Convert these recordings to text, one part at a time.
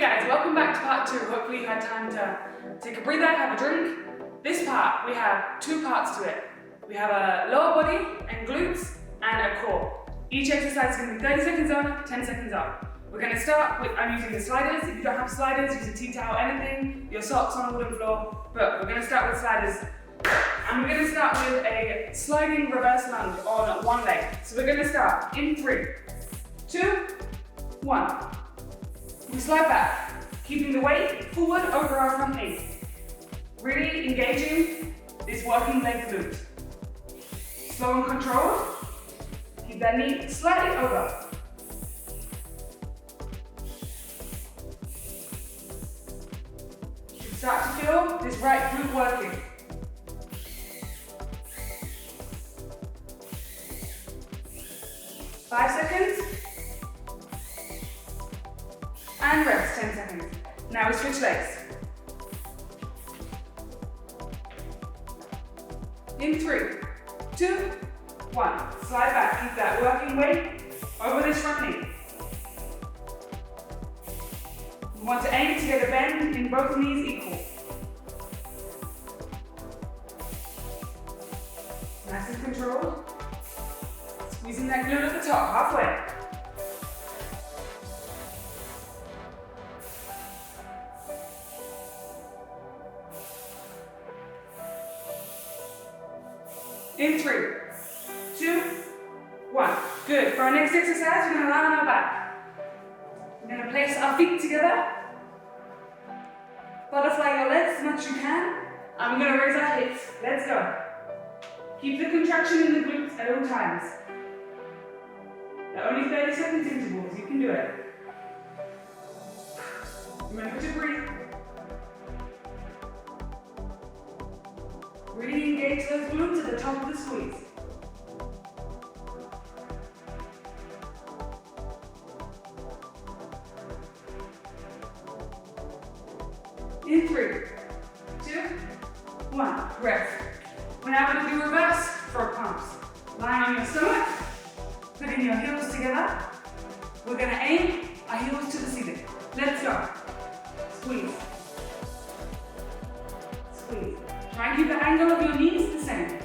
guys, welcome back to part 2. Hopefully you had time to take a breather, have a drink. This part, we have 2 parts to it. We have a lower body and glutes and a core. Each exercise is going to be 30 seconds on, 10 seconds off. We're going to start with, I'm using the sliders. If you don't have sliders, use a tea towel, anything, your socks on the wooden floor. But we're going to start with sliders. And we're going to start with a sliding reverse lunge on one leg. So we're going to start in 3, 2, 1. We slide back, keeping the weight forward over our front knee. Really engaging this working leg glute. Slow and controlled. Keep that knee slightly over. You start to feel this right glute working. Five seconds. And rest, 10 seconds. Now we switch legs. In 3, 2, 1. Slide back, keep that working weight over this front knee. We want to aim to get a bend in both knees equal. Nice and controlled. Squeezing that glute at the top, halfway. In 3, 2, 1. Good. For our next exercise, we're going to lie on our back. We're going to place our feet together. Butterfly your legs as much as you can. And we're going to raise our hips. Let's go. Keep the contraction in the glutes at all times. They're only 30 seconds intervals. You can do it. Remember to breathe. Really engage those glutes at the top of the squeeze. In 3, 2, 1. Rest. We're now going to do reverse frog pumps. Lying on your stomach, putting your heels together. We're going to aim our heels to the ceiling. Let's go. Squeeze. Squeeze. Try and keep the angle of your knees the same.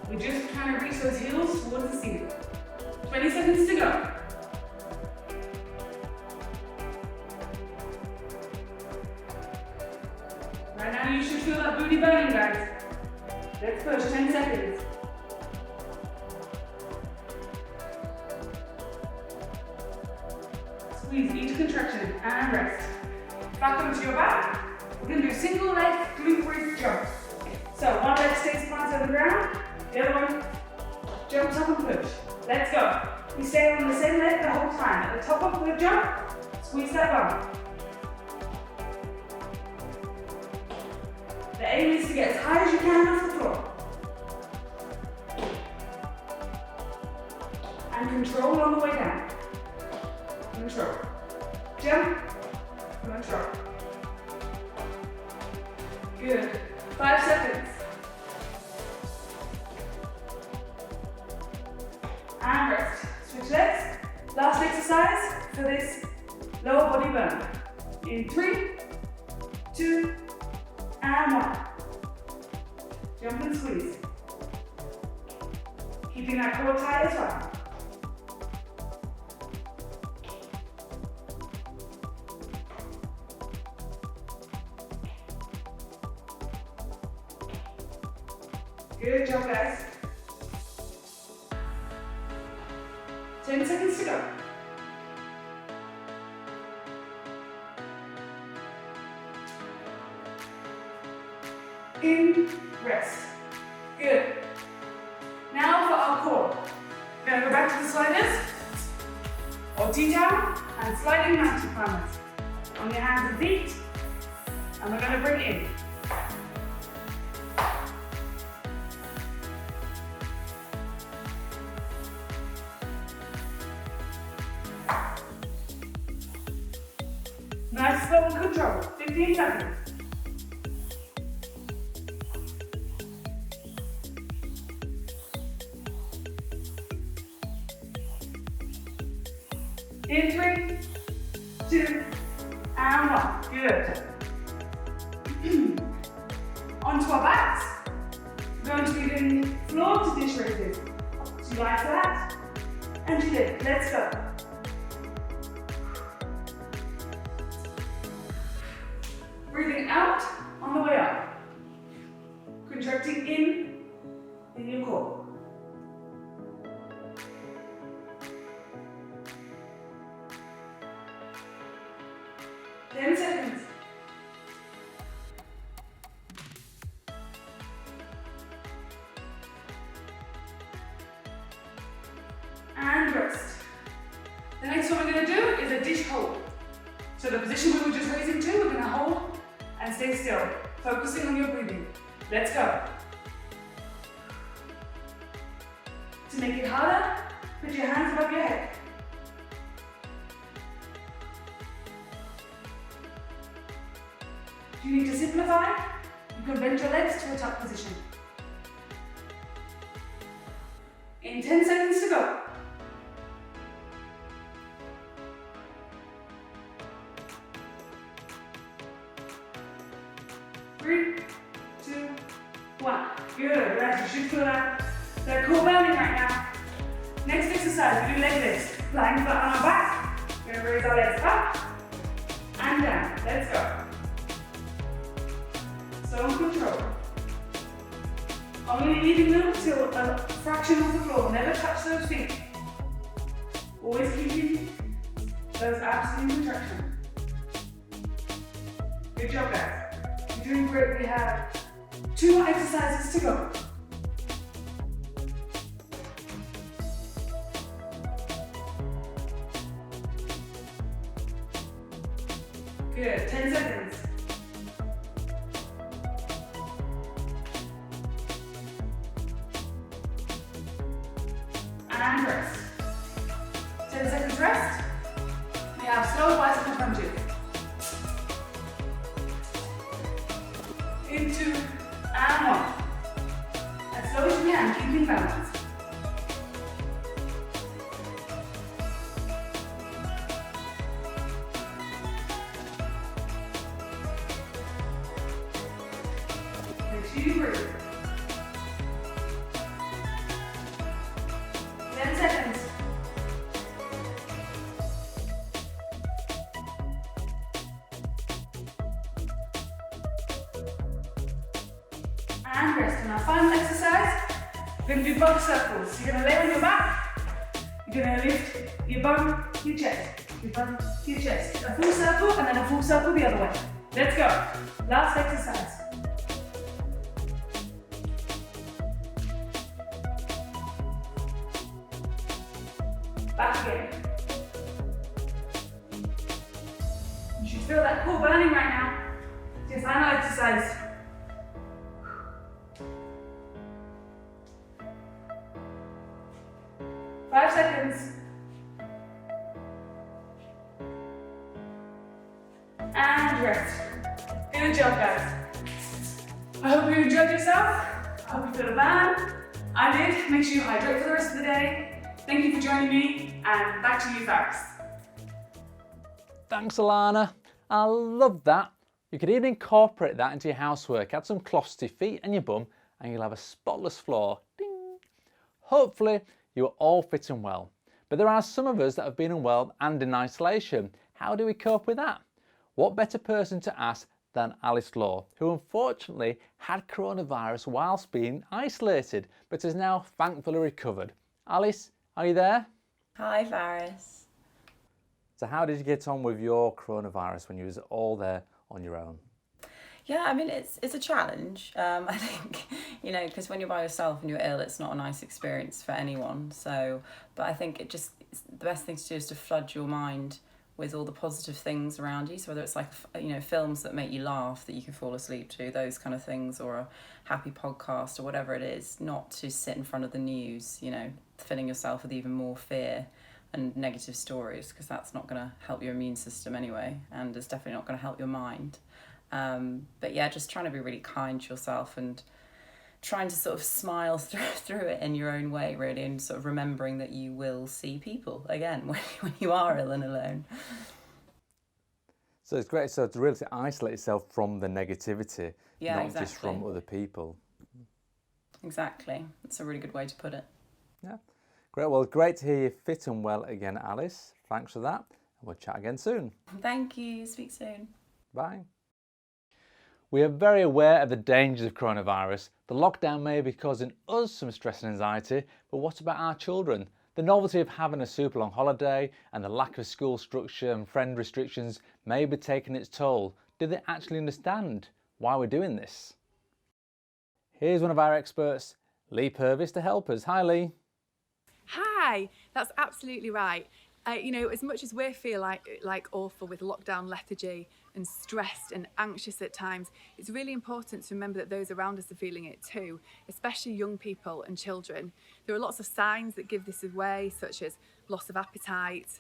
We're just trying to reach those heels towards the ceiling. 20 seconds to go. Right now you should feel that booty burning, guys. Let's push, 10 seconds. Squeeze each contraction and rest. Back onto your back. We're going to do single leg glute bridge jump. So one leg stays planted on the ground, the other one jumps up and push. Let's go. We stay on the same leg the whole time. At the top of the jump, squeeze that bum. The aim is to get as high as you can off the floor. And control on the way down. Control. Jump. Control. Good. 5 seconds. And rest. Switch legs. Last exercise for this lower body burn. In 3, 2, and 1. Jump and squeeze. Keeping that core tight as well. Good job, guys. 10 seconds to go. In, rest. Good. Now for our core. We're going to go back to the sliders, or tea towel, and sliding mountain climbers. On your hands and feet, and we're going to bring it in. Nice, slow and control. 15 seconds. In 3, 2, and 1. Good. Onto our backs. We're going to be doing floor to dish raises. So you like that? And you did. Let's go. Breathing out on the way up. Contracting in your core. Ten seconds. And rest. The next one we're going to do is a dish hold. So the position we were just raising to, we're going to hold and stay still, focusing on your breathing. Let's go. To make it harder, put your hands above your head. If you need to simplify, you can bend your legs to a tuck position. In 10 seconds to go. 3, 2, 1. Good. Rest. You should feel that core burning right now. Next exercise, we do leg lifts. Lying flat on our back. We're going to raise our legs up and down. Let's go. So in control. Only leaving them till a fraction of the floor. Never touch those feet. Always keeping those abs in contraction. Good job, guys. You're doing great. We have 2 more exercises to go. Good. 10 seconds. And rest. 10 seconds rest. We have slow bicycle lunges. In 2 and 1. As slow as you can, keeping balance. Make sure you breathe. 10 seconds. And rest. And our final exercise, we're going to do both circles. You're going to lay on your back. You're going to lift your bum, your chest, your bum, your chest. A full circle and then a full circle the other way. Let's go. Last exercise. Back again. You should feel that core burning right now. It's your final exercise. Five seconds. And rest. Good job, guys. I hope you enjoyed yourself. I hope you feel the burn. I did. Make sure you hydrate for the rest of the day. Thank you for joining me, and back to you, Faris. Thanks, Alanna. I love that. You could even incorporate that into your housework. Add some cloths to your feet and your bum, and you'll have a spotless floor. Ding! Hopefully, you are all fit and well. But there are some of us that have been unwell and in isolation. How do we cope with that? What better person to ask than Alice Law, who unfortunately had coronavirus whilst being isolated, but has now thankfully recovered. Alice, are you there? Hi, Faris. So how did you get on with your coronavirus when you was all there on your own? Yeah, I mean, it's a challenge. I think, you know, because when you're by yourself and you're ill, it's not a nice experience for anyone. So, but I think it's the best thing to do is to flood your mind with all the positive things around you. So whether it's like, you know, films that make you laugh that you can fall asleep to, those kind of things, or a happy podcast or whatever it is, not to sit in front of the news, you know, filling yourself with even more fear and negative stories, because that's not going to help your immune system anyway, and it's definitely not going to help your mind. But yeah, just trying to be really kind to yourself and trying to sort of smile through it in your own way, really, and sort of remembering that you will see people again when you are ill and alone. So it's great to really isolate yourself from the negativity, Yeah, not exactly. just from other people. Exactly. That's a really good way to put it. Yeah, great. Well, great to hear you fit and well again, Alice. Thanks for that. We'll chat again soon. Thank you. Speak soon. Bye. We are very aware of the dangers of coronavirus. The lockdown may be causing us some stress and anxiety, but what about our children? The novelty of having a super long holiday and the lack of school structure and friend restrictions may be taking its toll. Do they actually understand why we're doing this? Here's one of our experts, Leigh Purves, to help us. Hi, Leigh. Hi, that's absolutely right. You know, as much as we feel like awful with lockdown lethargy and stressed and anxious at times, it's really important to remember that those around us are feeling it too, especially young people and children. There are lots of signs that give this away, such as loss of appetite,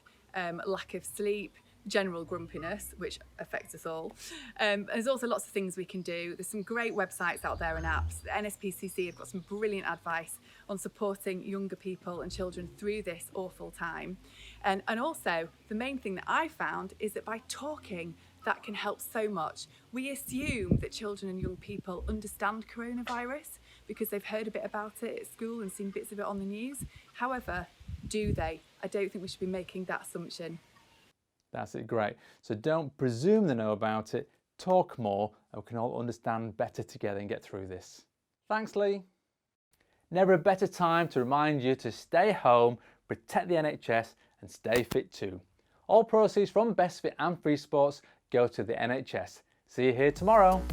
lack of sleep, general grumpiness, which affects us all. There's also lots of things we can do. There's some great websites out there and apps. The NSPCC have got some brilliant advice on supporting younger people and children through this awful time. And also, the main thing that I found is that by talking, that can help so much. We assume that children and young people understand coronavirus because they've heard a bit about it at school and seen bits of it on the news. However, do they? I don't think we should be making that assumption. That's it, great. So don't presume they know about it, talk more, and we can all understand better together and get through this. Thanks, Leigh. Never a better time to remind you to stay home, protect the NHS, and stay fit too. All proceeds from Best Fit and FreeSports go to the NHS. See you here tomorrow.